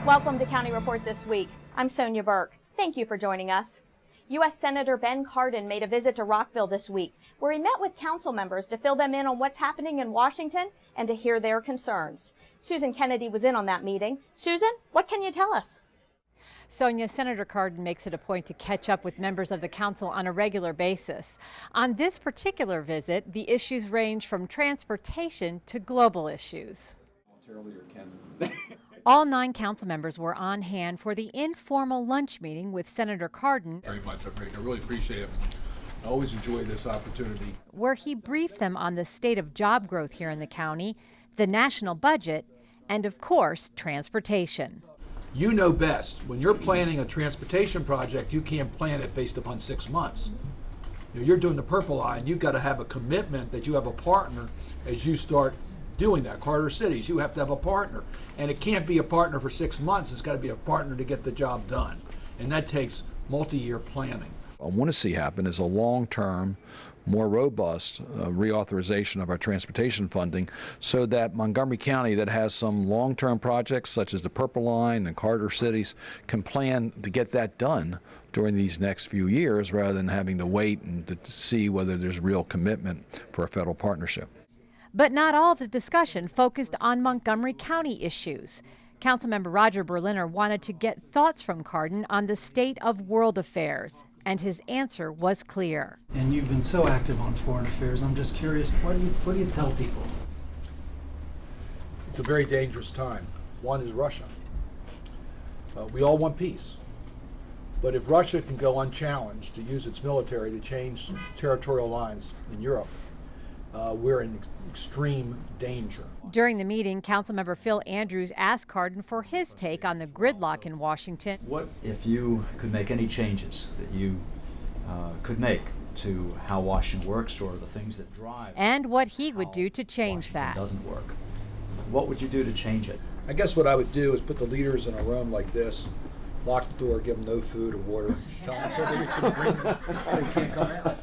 Welcome to County Report This Week. I'm Sonia Burke. Thank you for joining us. U.S. Senator Ben Cardin made a visit to Rockville this week, where he met with council members to fill them in on what's happening in Washington and to hear their concerns. Susan Kennedy was in on that meeting. Susan, what can you tell us? Sonia, Senator Cardin makes it a point to catch up with members of the council on a regular basis. On this particular visit, the issues range from transportation to global issues. All 9 council members were on hand for the informal lunch meeting with Senator Cardin. Very much, I really appreciate it. I always enjoy this opportunity. Where he briefed them on the state of job growth here in the county, the national budget, and of course, transportation. You know best. When you're planning a transportation project, you can't plan it based upon 6 months. You're doing the Purple Line, you've got to have a commitment that you have a partner as you start doing that. Carter Cities, you have to have a partner. And it can't be a partner for 6 months, it's got to be a partner to get the job done. And that takes multi-year planning. I want to see happen is a long-term, more robust reauthorization of our transportation funding so that Montgomery County, that has some long-term projects such as the Purple Line and Carter Cities, can plan to get that done during these next few years rather than having to wait and to see whether there's real commitment for a federal partnership. But not all of the discussion focused on Montgomery County issues. Councilmember Roger Berliner wanted to get thoughts from Cardin on the state of world affairs, and his answer was clear. And you've been so active on foreign affairs. I'm just curious, what do you tell people? It's a very dangerous time. One is Russia. We all want peace. But if Russia can go unchallenged to use its military to change territorial lines in Europe, we're in extreme danger. During the meeting, Councilmember Phil Andrews asked Cardin for his take on the gridlock in Washington. What if you could make any changes that you could make to how Washington works or the things that drive? And what he would do to change that. Doesn't work. What would you do to change it? I guess what I would do is put the leaders in a room like this, lock the door, give them no food or water, tell them until they reach the green, they can't come out.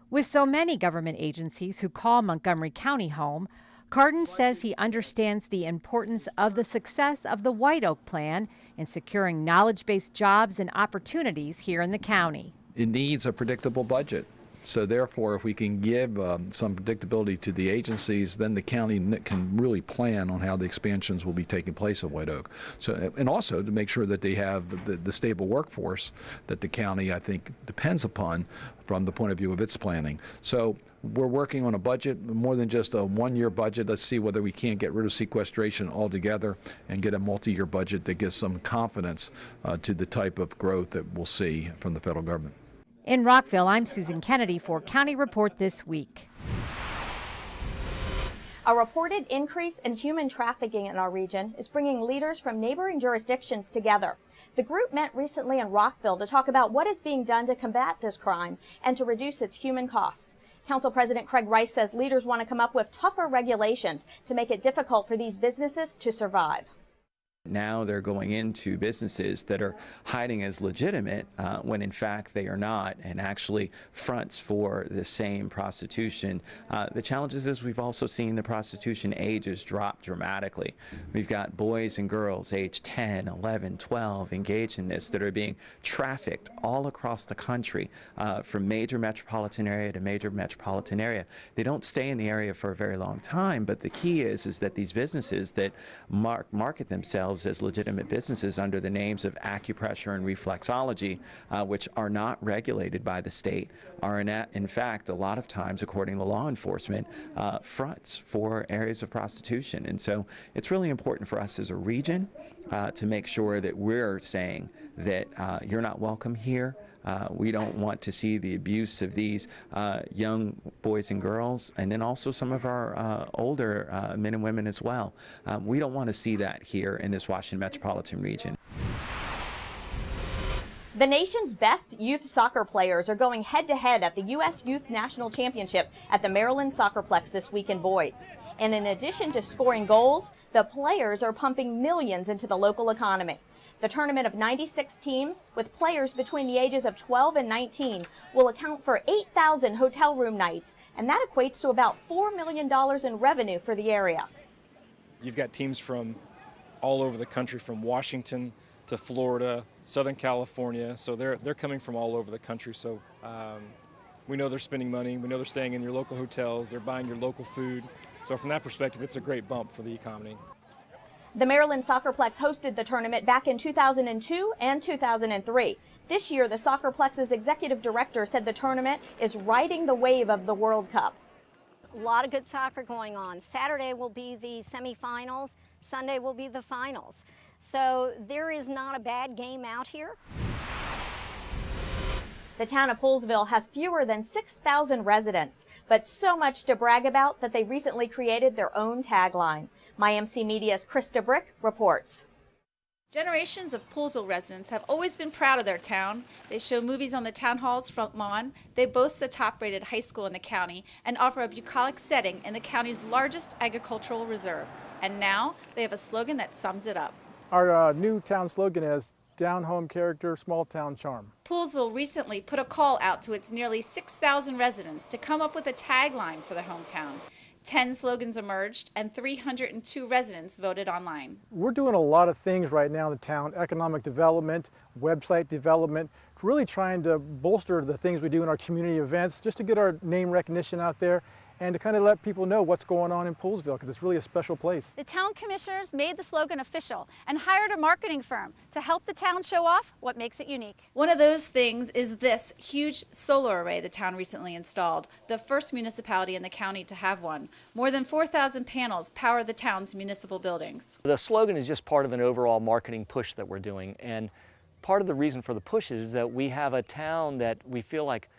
With so many government agencies who call Montgomery County home, Cardin says he understands the importance of the success of the White Oak Plan in securing knowledge-based jobs and opportunities here in the county. It needs a predictable budget. So therefore, if we can give some predictability to the agencies, then the county can really plan on how the expansions will be taking place at White Oak. So, and also to make sure that they have the stable workforce that the county, I think, depends upon from the point of view of its planning. So we're working on a budget, more than just a one-year budget. Let's see whether we can't get rid of sequestration altogether and get a multi-year budget that gives some confidence to the type of growth that we'll see from the federal government. In Rockville, I'm Susan Kennedy for County Report This Week. A reported increase in human trafficking in our region is bringing leaders from neighboring jurisdictions together. The group met recently in Rockville to talk about what is being done to combat this crime and to reduce its human costs. Council President Craig Rice says leaders want to come up with tougher regulations to make it difficult for these businesses to survive. Now they're going into businesses that are hiding as legitimate when in fact they are not, and actually fronts for the same prostitution. The challenge is we've also seen the prostitution ages drop dramatically. We've got boys and girls aged 10, 11, 12 engaged in this that are being trafficked all across the country from major metropolitan area to major metropolitan area. They don't stay in the area for a very long time, but the key is that these businesses that market themselves as legitimate businesses under the names of acupressure and reflexology, which are not regulated by the state, are in fact a lot of times, according to law enforcement, fronts for areas of prostitution. And so it's really important for us as a region to make sure that we're saying that you're not welcome here. We don't want to see the abuse of these young boys and girls, and then also some of our older men and women as well. We don't want to see that here in this Washington metropolitan region. The nation's best youth soccer players are going head-to-head at the U.S. Youth National Championship at the Maryland Soccerplex this week in Boyd's. And in addition to scoring goals, the players are pumping millions into the local economy. The tournament of 96 teams with players between the ages of 12 and 19 will account for 8,000 hotel room nights, and that equates to about $4 million in revenue for the area. You've got teams from all over the country, from Washington to Florida, Southern California. So they're coming from all over the country. So we know they're spending money. We know they're staying in your local hotels. They're buying your local food. So from that perspective, it's a great bump for the economy. The Maryland Soccerplex hosted the tournament back in 2002 and 2003. This year, the Soccerplex's executive director said the tournament is riding the wave of the World Cup. A lot of good soccer going on. Saturday will be the semifinals. Sunday will be the finals. So there is not a bad game out here. The town of Poolesville has fewer than 6,000 residents, but so much to brag about that they recently created their own tagline. MyMC Media's Krista Brick reports. Generations of Poolesville residents have always been proud of their town. They show movies on the town hall's front lawn. They boast the top-rated high school in the county and offer a bucolic setting in the county's largest agricultural reserve. And now they have a slogan that sums it up. Our new town slogan is down home character, small town charm. Poolesville recently put a call out to its nearly 6,000 residents to come up with a tagline for their hometown. 10 slogans emerged and 302 residents voted online. We're doing a lot of things right now in the town, economic development, website development, really trying to bolster the things we do in our community events just to get our name recognition out there and to kind of let people know what's going on in Poolesville, because it's really a special place. The town commissioners made the slogan official and hired a marketing firm to help the town show off what makes it unique. One of those things is this huge solar array the town recently installed, the first municipality in the county to have one. More than 4,000 panels power the town's municipal buildings. The slogan is just part of an overall marketing push that we're doing, and part of the reason for the push is that we have a town that we feel like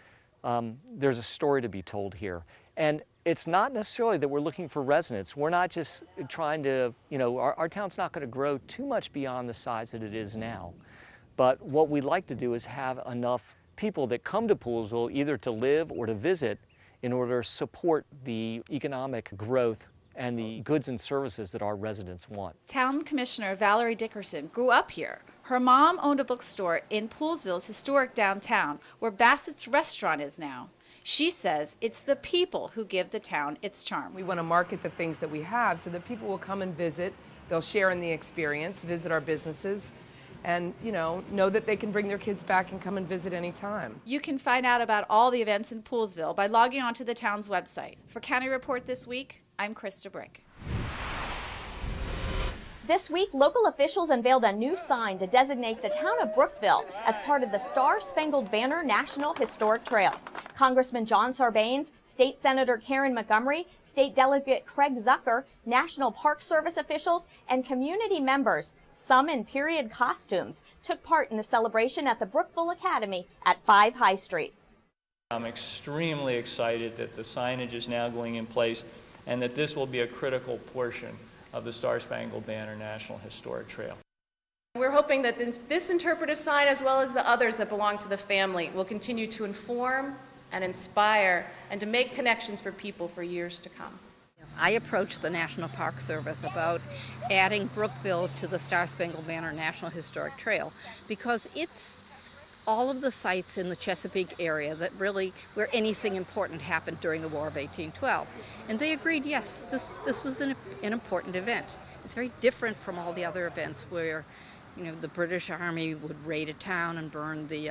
there's a story to be told here. And it's not necessarily that we're looking for residents. We're not just trying to, our town's not going to grow too much beyond the size that it is now. But what we'd like to do is have enough people that come to Poolesville either to live or to visit in order to support the economic growth and the goods and services that our residents want. Town Commissioner Valerie Dickerson grew up here. Her mom owned a bookstore in Poolesville's historic downtown, where Bassett's restaurant is now. She says it's the people who give the town its charm. We want to market the things that we have so that people will come and visit. They'll share in the experience, visit our businesses, and know that they can bring their kids back and come and visit anytime. You can find out about all the events in Poolesville by logging onto the town's website. For County Report This Week, I'm Krista Brick. This week, local officials unveiled a new sign to designate the town of Brookville as part of the Star-Spangled Banner National Historic Trail. Congressman John Sarbanes, State Senator Karen Montgomery, State Delegate Craig Zucker, National Park Service officials, and community members, some in period costumes, took part in the celebration at the Brookville Academy at 5 High Street. I'm extremely excited that the signage is now going in place and that this will be a critical portion of the Star-Spangled Banner National Historic Trail. We're hoping that this interpretive sign, as well as the others that belong to the family, will continue to inform and inspire and to make connections for people for years to come. I approached the National Park Service about adding Brookville to the Star-Spangled Banner National Historic Trail because it's all of the sites in the Chesapeake area that really, where anything important happened during the War of 1812. And they agreed, yes, this was an important event. It's very different from all the other events where, the British Army would raid a town and burn the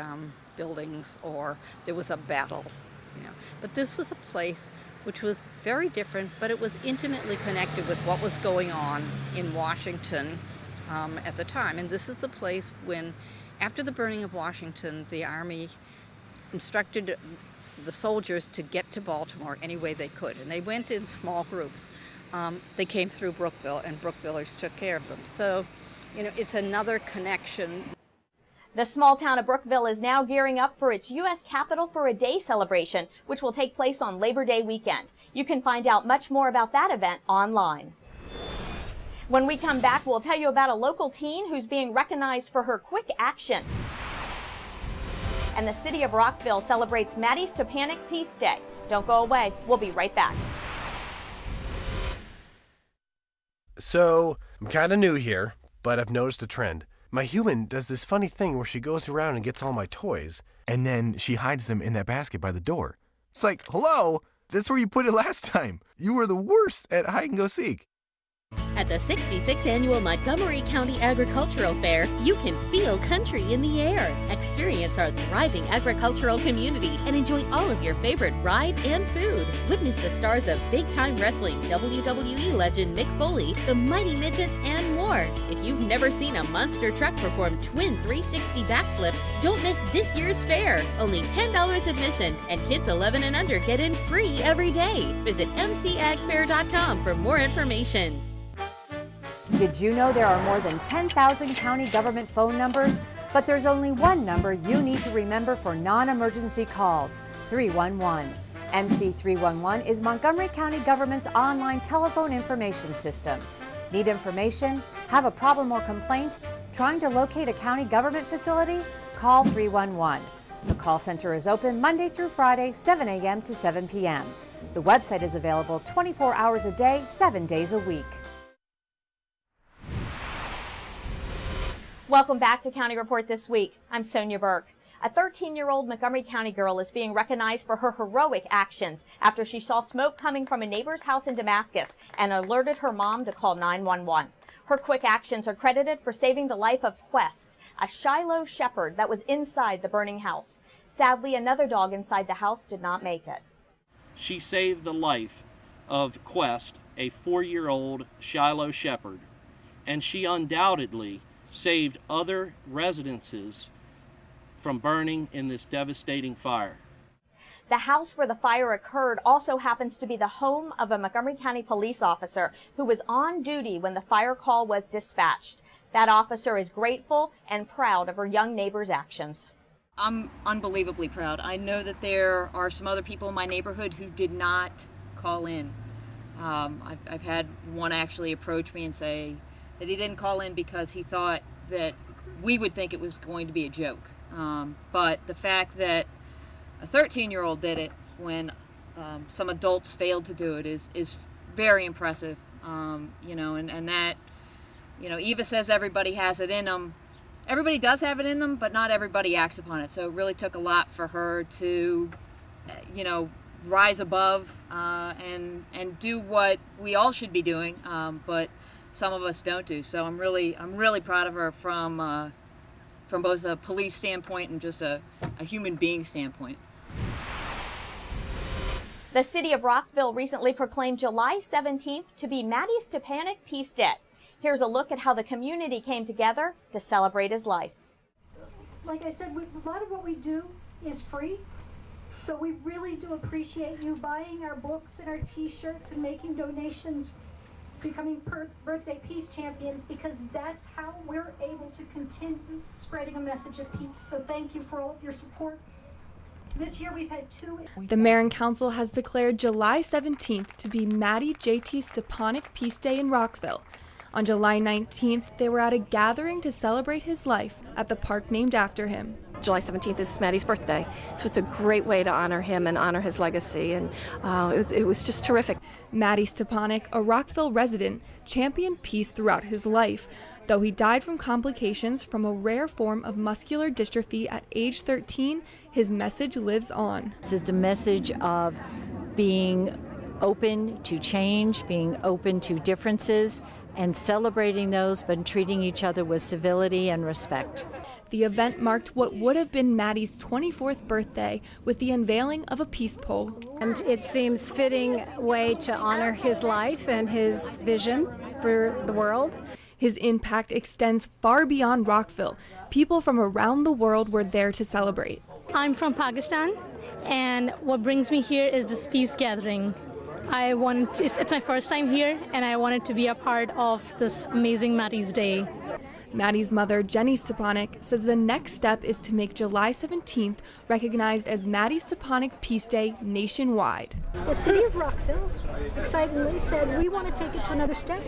buildings, or there was a battle. But this was a place which was very different, but it was intimately connected with what was going on in Washington at the time. And this is the place when, after the burning of Washington, the Army instructed the soldiers to get to Baltimore any way they could. And they went in small groups. They came through Brookville, and Brookvillers took care of them. So, it's another connection. The small town of Brookville is now gearing up for its U.S. Capitol for a Day celebration, which will take place on Labor Day weekend. You can find out much more about that event online. When we come back, we'll tell you about a local teen who's being recognized for her quick action. And the city of Rockville celebrates Maddie Stepanek Peace Day. Don't go away. We'll be right back. So, I'm kind of new here, but I've noticed a trend. My human does this funny thing where she goes around and gets all my toys, and then she hides them in that basket by the door. It's like, hello, that's where you put it last time. You were the worst at hide and go seek. At the 66th Annual Montgomery County Agricultural Fair, you can feel country in the air. Experience our thriving agricultural community and enjoy all of your favorite rides and food. Witness the stars of big-time wrestling, WWE legend Mick Foley, the Mighty Midgets, and more. If you've never seen a monster truck perform twin 360 backflips, don't miss this year's fair. Only $10 admission, and kids 11 and under get in free every day. Visit mcagfair.com for more information. Did you know there are more than 10,000 county government phone numbers? But there's only one number you need to remember for non-emergency calls, 311. MC311 is Montgomery County government's online telephone information system. Need information? Have a problem or complaint? Trying to locate a county government facility? Call 311. The call center is open Monday through Friday, 7 a.m. to 7 p.m. The website is available 24 hours a day, 7 days a week. Welcome back to County Report This Week. I'm Sonia Burke. A 13-year-old Montgomery County girl is being recognized for her heroic actions after she saw smoke coming from a neighbor's house in Damascus and alerted her mom to call 911. Her quick actions are credited for saving the life of Quest, a Shiloh shepherd that was inside the burning house. Sadly, another dog inside the house did not make it. She saved the life of Quest, a 4-year-old Shiloh shepherd, and she undoubtedly saved other residences from burning in this devastating fire. The house where the fire occurred also happens to be the home of a Montgomery County police officer who was on duty when the fire call was dispatched. That officer is grateful and proud of her young neighbor's actions. I'm unbelievably proud. I know that there are some other people in my neighborhood who did not call in. I've had one actually approach me and say that he didn't call in because he thought that we would think it was going to be a joke. But the fact that a 13-year-old did it when some adults failed to do it is very impressive. You know, and that, you know, Eva says everybody has it in them. Everybody does have it in them, but not everybody acts upon it. So it really took a lot for her to, you know, rise above and do what we all should be doing, but some of us don't do. So I'm really proud of her from both a police standpoint and just a human being standpoint. The city of Rockville recently proclaimed July 17th to be Matty Stepanek Peace Day. Here's a look at how the community came together to celebrate his life. Like I said, a lot of what we do is free. So we really do appreciate you buying our books and our t-shirts and making donations, becoming birthday peace champions, because that's how we're able to continue spreading a message of peace. So thank you for all of your support. This year we've had 2. The Mayor and Council has declared July 17th to be Matty J.T. Stepanek Peace Day in Rockville. On July 19th, they were at a gathering to celebrate his life at the park named after him. July 17th is Matty's birthday, so it's a great way to honor him and honor his legacy, and it was just terrific. Matty Stepanek, a Rockville resident, championed peace throughout his life. Though he died from complications from a rare form of muscular dystrophy at age 13, his message lives on. It's a message of being open to change, being open to differences, and celebrating those, but treating each other with civility and respect. The event marked what would have been Matty's 24th birthday with the unveiling of a peace pole. And it seems fitting way to honor his life and his vision for the world. His impact extends far beyond Rockville. People from around the world were there to celebrate. I'm from Pakistan, and what brings me here is this peace gathering. It's my first time here, and I wanted to be a part of this amazing Matty's Day. Matty's mother, Jenny Stepanek, says the next step is to make July 17th recognized as Matty Stepanek Peace Day nationwide. The city of Rockville excitedly said we want to take it to another step.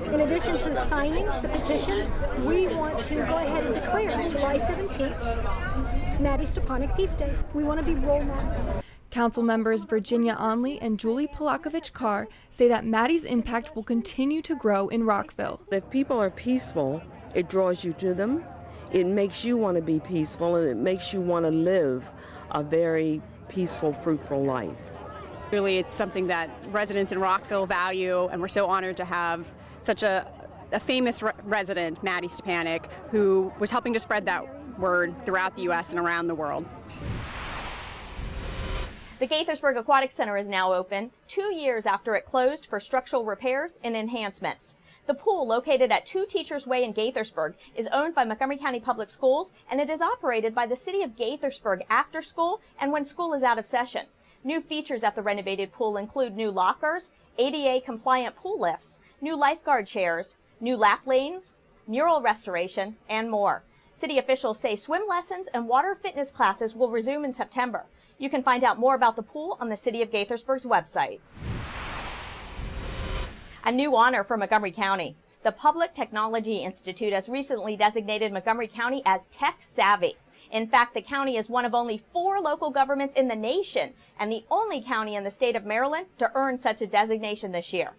In addition to signing the petition, we want to go ahead and declare July 17th Matty Stepanek Peace Day. We want to be role models. Council members Virginia Onley and Julie Polakovich-Carr say that Matty's impact will continue to grow in Rockville. If people are peaceful, it draws you to them. It makes you want to be peaceful, and it makes you want to live a very peaceful, fruitful life. Really, it's something that residents in Rockville value, and we're so honored to have such a famous resident, Maddie Stepanek, who was helping to spread that word throughout the U.S. and around the world. The Gaithersburg Aquatic Center is now open 2 years after it closed for structural repairs and enhancements. The pool, located at 2 Teachers Way in Gaithersburg, is owned by Montgomery County Public Schools, and it is operated by the City of Gaithersburg after school and when school is out of session. New features at the renovated pool include new lockers, ADA-compliant pool lifts, new lifeguard chairs, new lap lanes, mural restoration, and more. City officials say swim lessons and water fitness classes will resume in September. You can find out more about the pool on the City of Gaithersburg's website. A new honor for Montgomery County. The Public Technology Institute has recently designated Montgomery County as tech savvy. In fact, the county is one of only 4 local governments in the nation and the only county in the state of Maryland to earn such a designation this year.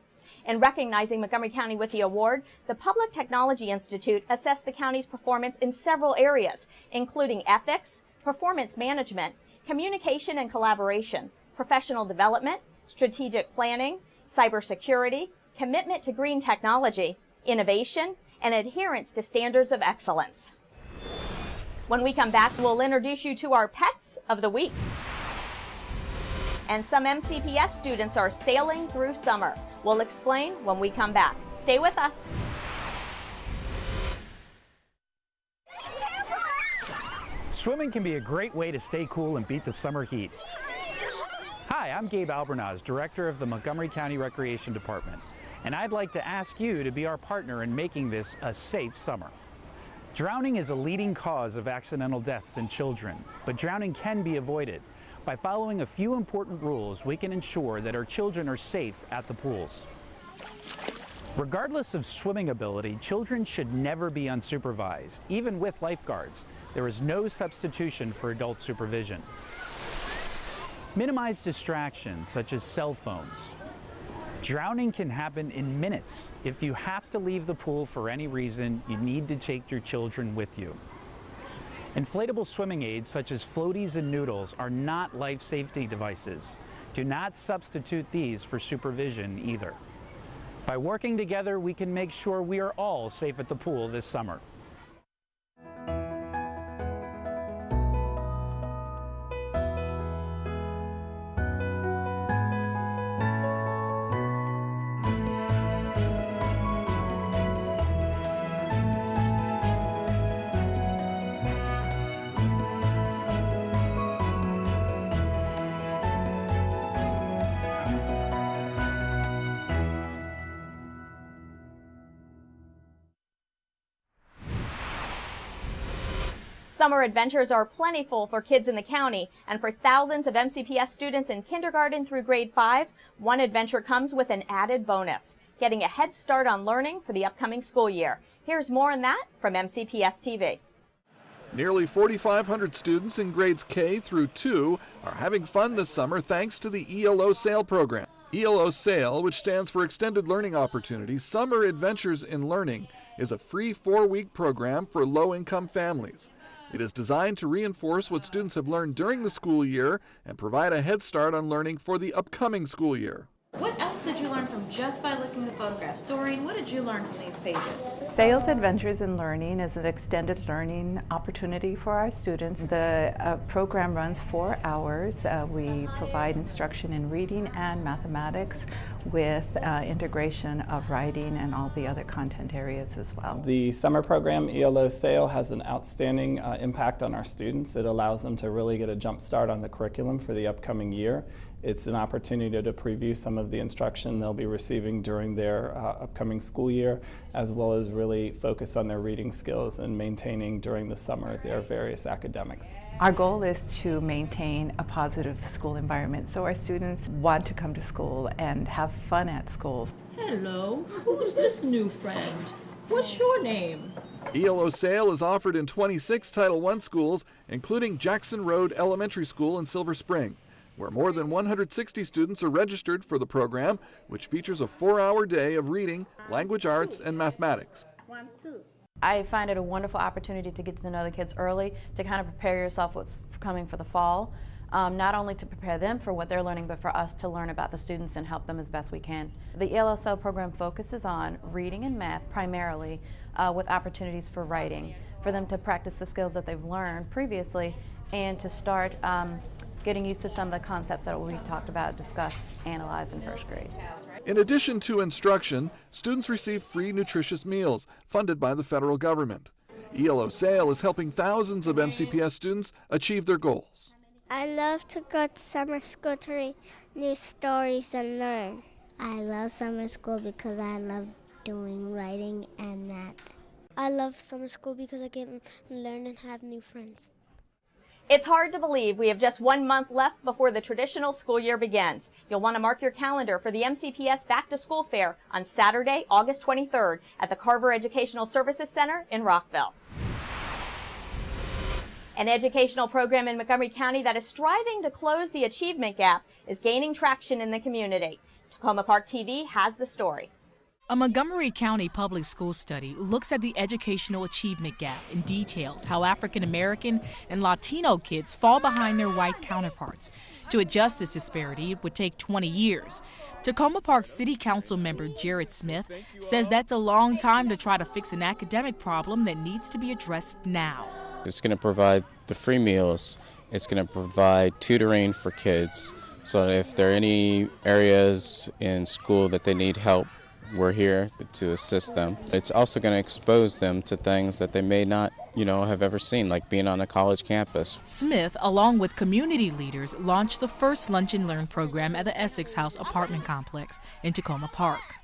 In recognizing Montgomery County with the award, the Public Technology Institute assessed the county's performance in several areas, including ethics, performance management, communication and collaboration, professional development, strategic planning, cybersecurity, commitment to green technology, innovation, and adherence to standards of excellence. When we come back, we'll introduce you to our pets of the week. And some MCPS students are sailing through summer. We'll explain when we come back. Stay with us. Swimming can be a great way to stay cool and beat the summer heat. Hi, I'm Gabe Albernaz, Director of the Montgomery County Recreation Department, and I'd like to ask you to be our partner in making this a safe summer. Drowning is a leading cause of accidental deaths in children, but drowning can be avoided. By following a few important rules, we can ensure that our children are safe at the pools. Regardless of swimming ability, children should never be unsupervised. Even with lifeguards, there is no substitution for adult supervision. Minimize distractions such as cell phones. Drowning can happen in minutes. If you have to leave the pool for any reason, you need to take your children with you. Inflatable swimming aids such as floaties and noodles are not life safety devices. Do not substitute these for supervision either. By working together, we can make sure we are all safe at the pool this summer. Summer adventures are plentiful for kids in the county, and for thousands of MCPS students in kindergarten through grade 5, one adventure comes with an added bonus, getting a head start on learning for the upcoming school year. Here's more on that from MCPS TV. Nearly 4,500 students in grades K through 2 are having fun this summer thanks to the ELO SAIL program. ELO SAIL, which stands for Extended Learning Opportunities, Summer Adventures in Learning, is a free 4-week program for low-income families. It is designed to reinforce what students have learned during the school year and provide a head start on learning for the upcoming school year. What else did you learn from just by looking at the photographs? Doreen, what did you learn from these pages? SAIL's Adventures in Learning is an extended learning opportunity for our students. The program runs 4 hours. We provide instruction in reading and mathematics with integration of writing and all the other content areas as well. The summer program, ELO SAIL, has an outstanding impact on our students. It allows them to really get a jump start on the curriculum for the upcoming year. It's an opportunity to preview some of the instruction they'll be receiving during their upcoming school year, as well as really focus on their reading skills and maintaining during the summer their various academics. Our goal is to maintain a positive school environment so our students want to come to school and have fun at school. Hello, who's this new friend? What's your name? ELO SAIL is offered in 26 Title I schools, including Jackson Road Elementary School in Silver Spring, where more than 160 students are registered for the program, which features a 4-hour day of reading, language arts, and mathematics. I find it a wonderful opportunity to get to know the kids early, to kind of prepare yourself what's coming for the fall. not only to prepare them for what they're learning, but for us to learn about the students and help them as best we can. The ELO program focuses on reading and math primarily, with opportunities for writing, for them to practice the skills that they've learned previously and to start getting used to some of the concepts that we talked about, discussed, analyzed in first grade. In addition to instruction, students receive free nutritious meals funded by the federal government. ELO SAIL is helping thousands of MCPS students achieve their goals. I love to go to summer school to read new stories and learn. I love summer school because I love doing writing and math. I love summer school because I can learn and have new friends. It's hard to believe we have just 1 month left before the traditional school year begins. You'll want to mark your calendar for the MCPS Back to School Fair on Saturday, August 23rd at the Carver Educational Services Center in Rockville. An educational program in Montgomery County that is striving to close the achievement gap is gaining traction in the community. Tacoma Park TV has the story. A Montgomery County public school study looks at the educational achievement gap and details how African American and Latino kids fall behind their white counterparts. To adjust this disparity, it would take 20 years. Tacoma Park City Council member Jared Smith says that's a long time to try to fix an academic problem that needs to be addressed now. It's going to provide the free meals. It's going to provide tutoring for kids, so that if there are any areas in school that they need help, we're here to assist them. It's also going to expose them to things that they may not, have ever seen, like being on a college campus. Smith, along with community leaders, launched the first Lunch and Learn program at the Essex House apartment complex in Tacoma Park.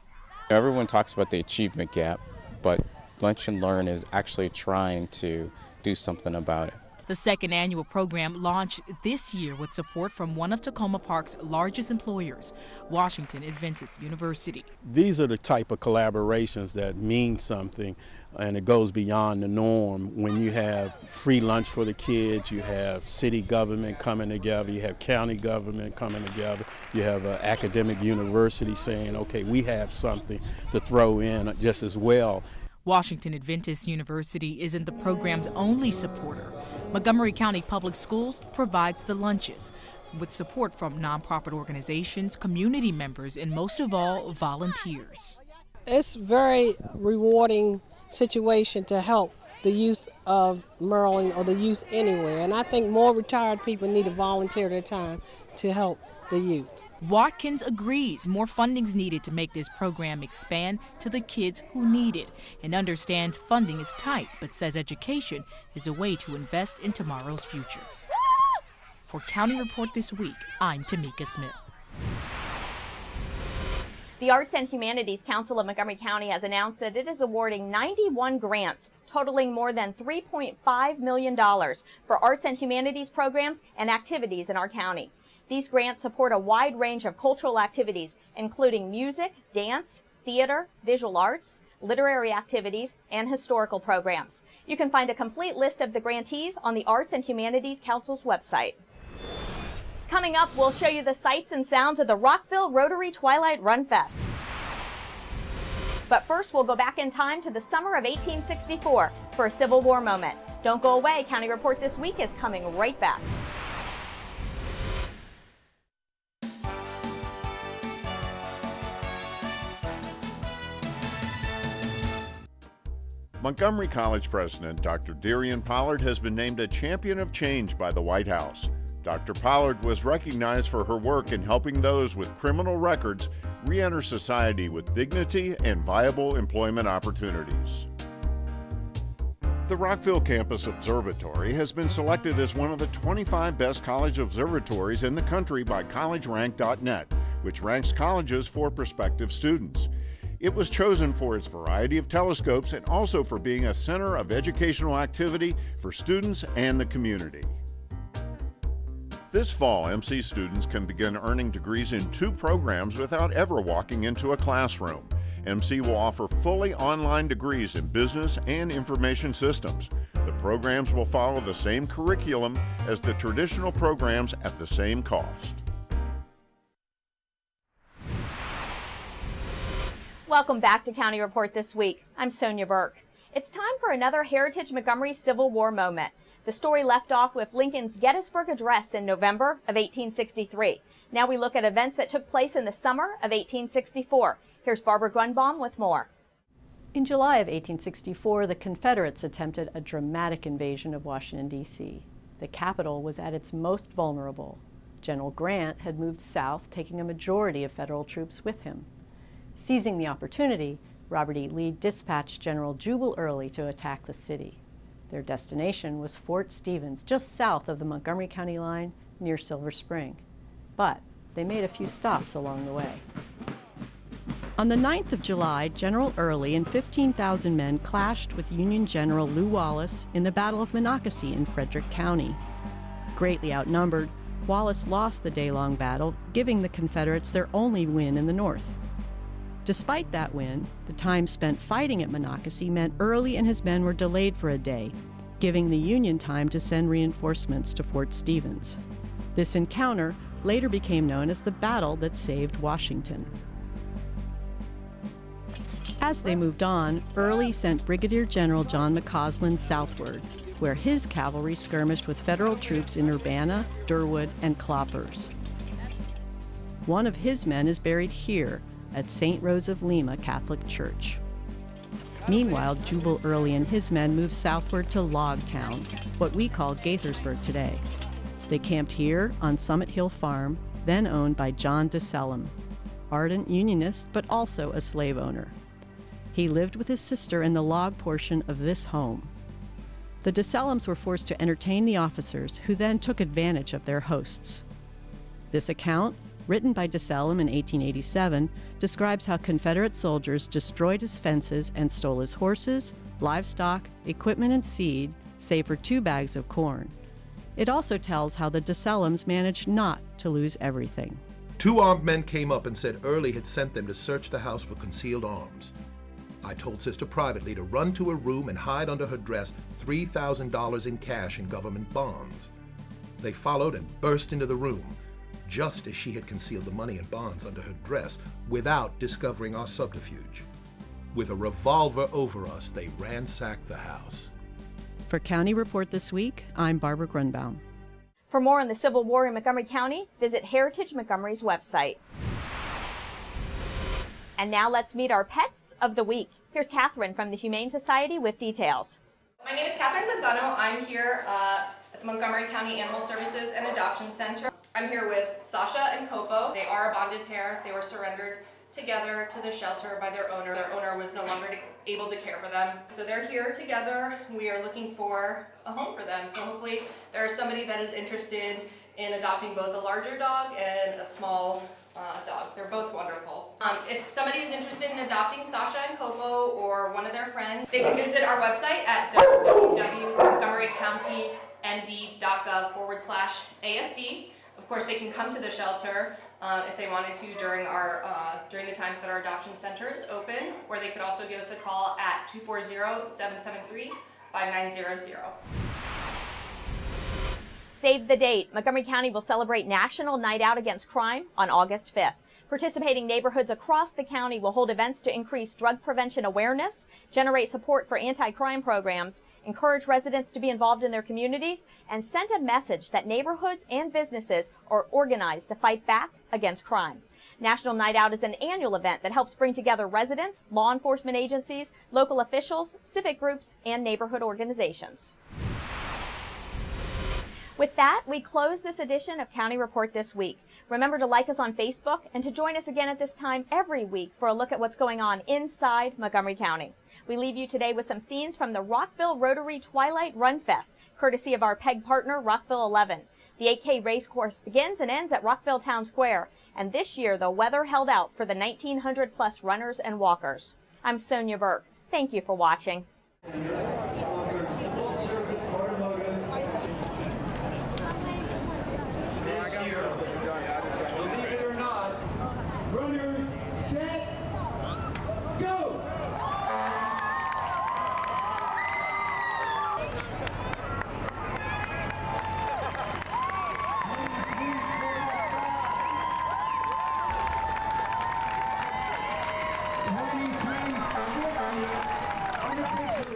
Everyone talks about the achievement gap, but Lunch and Learn is actually trying to do something about it. The second annual program launched this year with support from one of Tacoma Park's largest employers, Washington Adventist University. These are the type of collaborations that mean something, and it goes beyond the norm. When you have free lunch for the kids, you have city government coming together, you have county government coming together, you have an academic university saying, okay, we have something to throw in just as well. Washington Adventist University isn't the program's only supporter. Montgomery County Public Schools provides the lunches, with support from nonprofit organizations, community members, and most of all, volunteers. It's a very rewarding situation to help the youth of Maryland or the youth anywhere, and I think more retired people need to volunteer their time to help the youth. Watkins agrees more funding's needed to make this program expand to the kids who need it, and understands funding is tight, but says education is a way to invest in tomorrow's future. For County Report This Week, I'm Tamika Smith. The Arts and Humanities Council of Montgomery County has announced that it is awarding 91 grants totaling more than $3.5 million for arts and humanities programs and activities in our county. These grants support a wide range of cultural activities, including music, dance, theater, visual arts, literary activities, and historical programs. You can find a complete list of the grantees on the Arts and Humanities Council's website. Coming up, we'll show you the sights and sounds of the Rockville Rotary Twilight Run Fest. But first, we'll go back in time to the summer of 1864 for a Civil War moment. Don't go away. County Report This Week is coming right back. Montgomery College President Dr. Darian Pollard has been named a champion of change by the White House. Dr. Pollard was recognized for her work in helping those with criminal records re-enter society with dignity and viable employment opportunities. The Rockville Campus Observatory has been selected as one of the 25 best college observatories in the country by CollegeRank.net, which ranks colleges for prospective students. It was chosen for its variety of telescopes and also for being a center of educational activity for students and the community. This fall, MC students can begin earning degrees in 2 programs without ever walking into a classroom. MC will offer fully online degrees in business and information systems. The programs will follow the same curriculum as the traditional programs at the same cost. Welcome back to County Report This Week. I'm Sonia Burke. It's time for another Heritage Montgomery Civil War moment. The story left off with Lincoln's Gettysburg Address in November of 1863. Now we look at events that took place in the summer of 1864. Here's Barbara Grunbaum with more. In July of 1864, the Confederates attempted a dramatic invasion of Washington, D.C. The capital was at its most vulnerable. General Grant had moved south, taking a majority of federal troops with him. Seizing the opportunity, Robert E. Lee dispatched General Jubal Early to attack the city. Their destination was Fort Stevens, just south of the Montgomery County line near Silver Spring. But they made a few stops along the way. On the 9th of July, General Early and 15,000 men clashed with Union General Lew Wallace in the Battle of Monocacy in Frederick County. Greatly outnumbered, Wallace lost the day-long battle, giving the Confederates their only win in the North. Despite that win, the time spent fighting at Monocacy meant Early and his men were delayed for a day, giving the Union time to send reinforcements to Fort Stevens. This encounter later became known as the battle that saved Washington. As they moved on, Early sent Brigadier General John McCausland southward, where his cavalry skirmished with federal troops in Urbana, Durwood, and Cloppers. One of his men is buried here at St. Rose of Lima Catholic Church. Meanwhile, Jubal Early and his men moved southward to Log Town, what we call Gaithersburg today. They camped here on Summit Hill Farm, then owned by John DeSelum, ardent Unionist but also a slave owner. He lived with his sister in the log portion of this home. The DeSelums were forced to entertain the officers, who then took advantage of their hosts. This account, written by DeSelum in 1887, describes how Confederate soldiers destroyed his fences and stole his horses, livestock, equipment, and seed, save for 2 bags of corn. It also tells how the DeSelums managed not to lose everything. 2 armed men came up and said Early had sent them to search the house for concealed arms. I told Sister privately to run to her room and hide under her dress $3,000 in cash and government bonds. They followed and burst into the room, just as she had concealed the money and bonds under her dress without discovering our subterfuge. With a revolver over us, they ransacked the house. For County Report This Week, I'm Barbara Grunbaum. For more on the Civil War in Montgomery County, visit Heritage Montgomery's website. And now let's meet our pets of the week. Here's Catherine from the Humane Society with details. My name is Catherine Zanzano. I'm here at the Montgomery County Animal Services and Adoption Center. I'm here with Sasha and Copo. They are a bonded pair. They were surrendered together to the shelter by their owner. Their owner was no longer able to care for them. So they're here together. We are looking for a home for them. So hopefully there's somebody that is interested in adopting both a larger dog and a small dog. They're both wonderful. If somebody is interested in adopting Sasha and Copo or one of their friends, they can visit our website at www.montgomerycounty.md.gov/ASD. Of course, they can come to the shelter if they wanted to during the times that our adoption center is open, or they could also give us a call at 240-773-5900. Save the date. Montgomery County will celebrate National Night Out Against Crime on August 5th. Participating neighborhoods across the county will hold events to increase drug prevention awareness, generate support for anti-crime programs, encourage residents to be involved in their communities, and send a message that neighborhoods and businesses are organized to fight back against crime. National Night Out is an annual event that helps bring together residents, law enforcement agencies, local officials, civic groups, and neighborhood organizations. With that, we close this edition of County Report This Week. Remember to like us on Facebook and to join us again at this time every week for a look at what's going on inside Montgomery County. We leave you today with some scenes from the Rockville Rotary Twilight Run Fest, courtesy of our PEG partner, Rockville 11. The 8K race course begins and ends at Rockville Town Square, and this year the weather held out for the 1,900+ runners and walkers. I'm Sonia Burke. Thank you for watching. Ladies and gentlemen,